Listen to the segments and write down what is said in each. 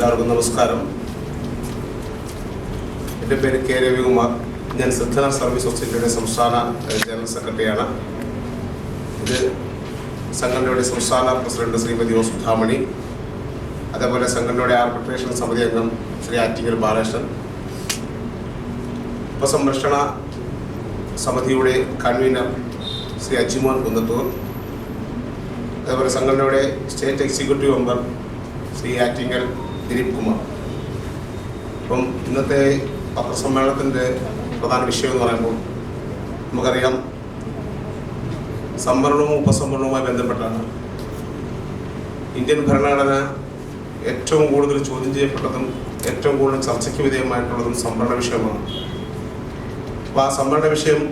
എല്ലാവർക്കും നമസ്കാരം. എൻ്റെ പേര് കെ രവികുമാർ. ഞാൻ സിദ്ധന സർവീസ് സൊസൈറ്റിയുടെ സംസ്ഥാന ജനറൽ സെക്രട്ടറിയാണ്. ഇത് സംഘടനയുടെ സംസ്ഥാന പ്രസിഡന്റ് ശ്രീമതി ഒ സുധാമണി, അതേപോലെ സംഘടനയുടെ ആർബിട്രേഷൻ സമിതി അംഗം ശ്രീ ആറ്റിങ്ങൽ ബാലകൃഷ്ണൻ, ഉപസംരക്ഷണ സമിതിയുടെ കൺവീനർ ശ്രീ അജിമോൻ കുന്നത്തൂർ, അതേപോലെ സംഘടനയുടെ state executive member Shri Attingal Dileep Kumar. അപ്പം ഇന്നത്തെ പത്രസമ്മേളനത്തിൻ്റെ പ്രധാന വിഷയം എന്ന് പറയുമ്പോൾ നമുക്കറിയാം, സംവരണവും ഉപസംവരണവുമായി ബന്ധപ്പെട്ടാണ് ഇന്ത്യൻ ഭരണഘടന ഏറ്റവും കൂടുതൽ ചോദ്യം ചെയ്യപ്പെട്ടതും ഏറ്റവും കൂടുതൽ ചർച്ചയ്ക്ക് വിധേയമായിട്ടുള്ളതും സംവരണ വിഷയമാണ്. അപ്പോൾ ആ സംവരണ വിഷയം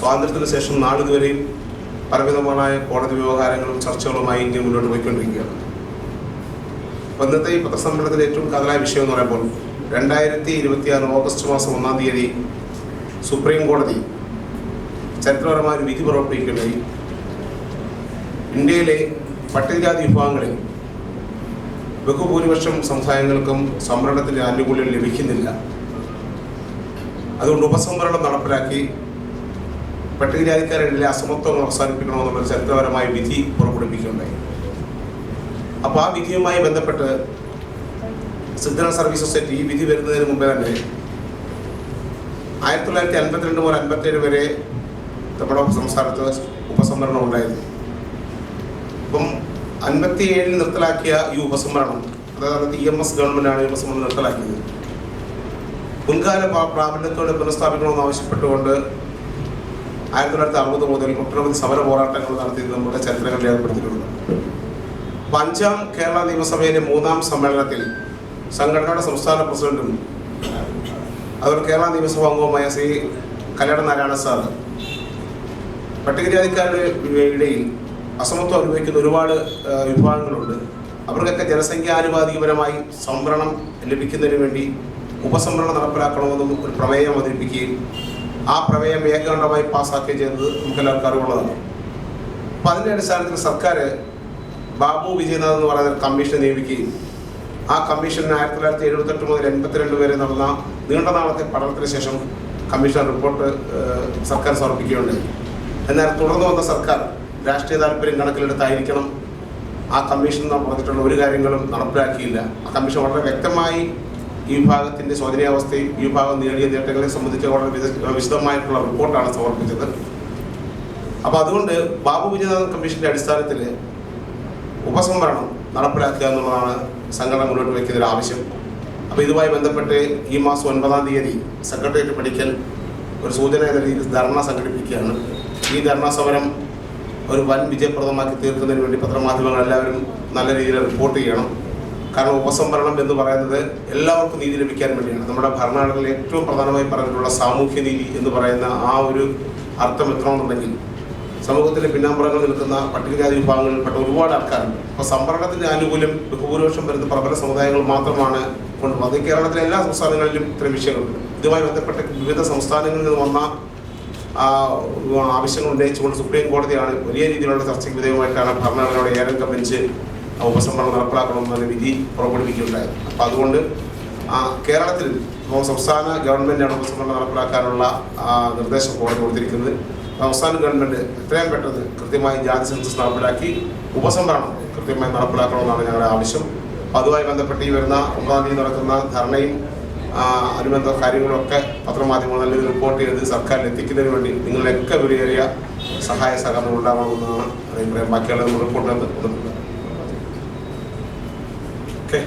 സ്വാതന്ത്ര്യത്തിന് ശേഷം നാളിതുവരെയും പലവിധമായ കോടതി വ്യവഹാരങ്ങളും ചർച്ചകളുമായി ഇന്ത്യ മുന്നോട്ട് പോയിക്കൊണ്ടിരിക്കുകയാണ്. അപ്പോൾ ഇന്നത്തെ ഈ പത്രസമ്മേളനത്തിൻ്റെ ഏറ്റവും കാതലായ വിഷയം എന്ന് പറയുമ്പോൾ 2026 ഓഗസ്റ്റ് മാസം 1-ാം തീയതി സുപ്രീം കോടതി ചരിത്രപരമായ ഒരു വിധി പുറപ്പെടുവിക്കുകയുണ്ടായി. ഇന്ത്യയിലെ പട്ടികജാതി വിഭാഗങ്ങളിൽ ബഹുഭൂരിപക്ഷം സമുദായങ്ങൾക്കും സംവരണത്തിൻ്റെ ആനുകൂല്യം ലഭിക്കുന്നില്ല. അതുകൊണ്ട് ഉപസംവരണം നടപ്പിലാക്കി പട്ടികജാതിക്കാരുടെ അസമത്വങ്ങൾ അവസാനിപ്പിക്കണമെന്നുള്ള ചരിത്രപരമായ വിധി പുറപ്പെടുവിക്കുകയുണ്ടായി. അപ്പോൾ ആ വിധിയുമായി ബന്ധപ്പെട്ട് സിദ്ധന സർവീസ് സൊസൈറ്റി ഈ വിധി വരുന്നതിന് മുമ്പേ തന്നെ 1952 മുതൽ 57 വരെ നമ്മുടെ സംസ്ഥാനത്ത് ഉപസംവരണം ഉണ്ടായിരുന്നു. അപ്പം 57 നിർത്തലാക്കിയ ഈ ഉപസംവരണം, അതായത് EMS ഗവൺമെൻറ്റാണ് ഈ ഉപസംവരണം നിർത്തലാക്കിയത്. മുൻകാല പ്രാബല്യത്തോടെ പുനഃസ്ഥാപിക്കണമെന്ന് ആവശ്യപ്പെട്ടുകൊണ്ട് 1960 മുതൽ ഒട്ടനവധി സമര പോരാട്ടങ്ങൾ നടത്തിയത് നമ്മുടെ ചരിത്രങ്ങൾ രേഖപ്പെടുത്തിയിട്ടുണ്ട്. അപ്പോൾ 5ാം കേരള നിയമസഭയിലെ 3ാം സമ്മേളനത്തിൽ സംഘടനയുടെ സംസ്ഥാന പ്രസിഡന്റും അതുപോലെ കേരള നിയമസഭാ അംഗവുമായ ശ്രീ കല്യാണ നാരായണ സാർ പട്ടികജാതിക്കാരുടെ ഇടയിൽ അസമത്വം അനുഭവിക്കുന്ന ഒരുപാട് വിഭാഗങ്ങളുണ്ട്. അവർക്കൊക്കെ ജനസംഖ്യാനുപാതികപരമായി സംവരണം ലഭിക്കുന്നതിന് വേണ്ടി ഉപസംവരണം നടപ്പിലാക്കണമെന്നും ഒരു പ്രമേയം അവതരിപ്പിക്കുകയും ആ പ്രമേയം ഏകകണ്ഠമായി പാസ്സാക്കുകയും ചെയ്തത് നമുക്കെല്ലാവർക്കും അറിവുള്ളതാണ്. അപ്പം അതിൻ്റെ അടിസ്ഥാനത്തിൽ സർക്കാർ ബാബു വിജയനാഥ് എന്ന് പറയുന്ന കമ്മീഷനെ നിയമിക്കുകയും ആ കമ്മീഷൻ 1978 മുതൽ 82 വരെ നടന്ന നീണ്ട നാളത്തെ പഠനത്തിന് ശേഷം കമ്മീഷൻ റിപ്പോർട്ട് സർക്കാർ സമർപ്പിക്കുകയുണ്ടായി. എന്നാൽ തുടർന്ന് വന്ന സർക്കാർ രാഷ്ട്രീയ താല്പര്യം കണക്കിലെടുത്തായിരിക്കണം ആ കമ്മീഷൻ പറഞ്ഞിട്ടുള്ള ഒരു കാര്യങ്ങളും നടപ്പിലാക്കിയില്ല. ആ കമ്മീഷൻ വളരെ വ്യക്തമായി ഈ വിഭാഗത്തിൻ്റെ ശോചനീയാവസ്ഥയും ഈ വിഭാഗം നേടിയ നേട്ടങ്ങളെ സംബന്ധിച്ച് വളരെ വിശദമായിട്ടുള്ള റിപ്പോർട്ടാണ് സമർപ്പിച്ചത്. അപ്പോൾ അതുകൊണ്ട് ബാബു വിജയനാഥൻ കമ്മീഷൻ്റെ അടിസ്ഥാനത്തിൽ ഉപസംവരണം നടപ്പിലാക്കുക എന്നുള്ളതാണ് സംഘടന മുന്നോട്ട് വയ്ക്കുന്നൊരു ആവശ്യം. അപ്പോൾ ഇതുമായി ബന്ധപ്പെട്ട് ഈ മാസം 9-ാം തീയതി സെക്രട്ടേറിയറ്റ് പഠിക്കൽ ഒരു സൂചന എന്ന രീതിയിൽ ധർണ സംഘടിപ്പിക്കുകയാണ്. ഈ ധർണാ സമരം ഒരു വൻ വിജയപ്രദമാക്കി തീർക്കുന്നതിന് വേണ്ടി പത്രമാധ്യമങ്ങൾ എല്ലാവരും നല്ല രീതിയിൽ റിപ്പോർട്ട് ചെയ്യണം. കാരണം ഉപസംവരണം എന്ന് പറയുന്നത് എല്ലാവർക്കും നീതി ലഭിക്കാൻ വേണ്ടിയാണ്. നമ്മുടെ ഭരണഘടനയിൽ ഏറ്റവും പ്രധാനമായി പറഞ്ഞിട്ടുള്ള സാമൂഹ്യ നീതി എന്ന് പറയുന്ന ആ ഒരു അർത്ഥം എത്തണമെന്നുണ്ടെങ്കിൽ സമൂഹത്തിലെ പിന്നാമ്പുറങ്ങൾ നിൽക്കുന്ന പട്ടികജാതി വിഭാഗങ്ങളിൽപ്പെട്ട ഒരുപാട് ആൾക്കാരുണ്ട്. അപ്പോൾ സംവരണത്തിൻ്റെ ആനുകൂല്യം ബഹുഭൂരിപക്ഷം വരുന്ന പ്രബല സമുദായങ്ങൾ മാത്രമാണ് കൊണ്ടുപോകുന്നത്. അത് കേരളത്തിലെ എല്ലാ സംസ്ഥാനങ്ങളിലും ഇത്തരം വിഷയങ്ങളുണ്ട്. ഇതുമായി ബന്ധപ്പെട്ട വിവിധ സംസ്ഥാനങ്ങളിൽ നിന്ന് വന്ന ആവശ്യങ്ങൾ ഉന്നയിച്ചുകൊണ്ട് സുപ്രീം കോടതിയാണ് വലിയ രീതിയിലുള്ള ചർച്ചയ്ക്ക് വിധേയമായിട്ടാണ് ഭരണഘടനയുടെ ഏഴംഗ ബെഞ്ച് ഉപസംവരണം നടപ്പിലാക്കണമെന്നൊരു വിധി പുറപ്പെടുവിക്കുകയുണ്ടായത്. അപ്പോൾ അതുകൊണ്ട് കേരളത്തിൽ സംസ്ഥാന ഗവൺമെൻറ്റാണ് ഉപസംവരണം നടപ്പിലാക്കാനുള്ള നിർദ്ദേശം കോടതി കൊടുത്തിരിക്കുന്നത്. സംസ്ഥാന ഗവൺമെൻറ് എത്രയും പെട്ടെന്ന് കൃത്യമായി ജാതി സെൻസസ് നടപ്പിലാക്കി ഉപസംവരണം കൃത്യമായി നടപ്പിലാക്കണമെന്നാണ് ഞങ്ങളുടെ ആവശ്യം. അപ്പോൾ അതുമായി ബന്ധപ്പെട്ട് ഈ വരുന്ന 9-ാം തീയതി നടക്കുന്ന ധർണയും അനുബന്ധ കാര്യങ്ങളൊക്കെ പത്രമാധ്യമങ്ങൾ നല്ല റിപ്പോർട്ട് ചെയ്ത് സർക്കാരിൽ എത്തിക്കുന്നതിന് വേണ്ടി നിങ്ങളുടെയൊക്കെ വിലയേറിയ സഹായ സഹകരണം ഉണ്ടാകണമെന്നാണ് അഭിപ്രായം. ബാക്കിയുള്ള റിപ്പോർട്ട് ഓക്കെ.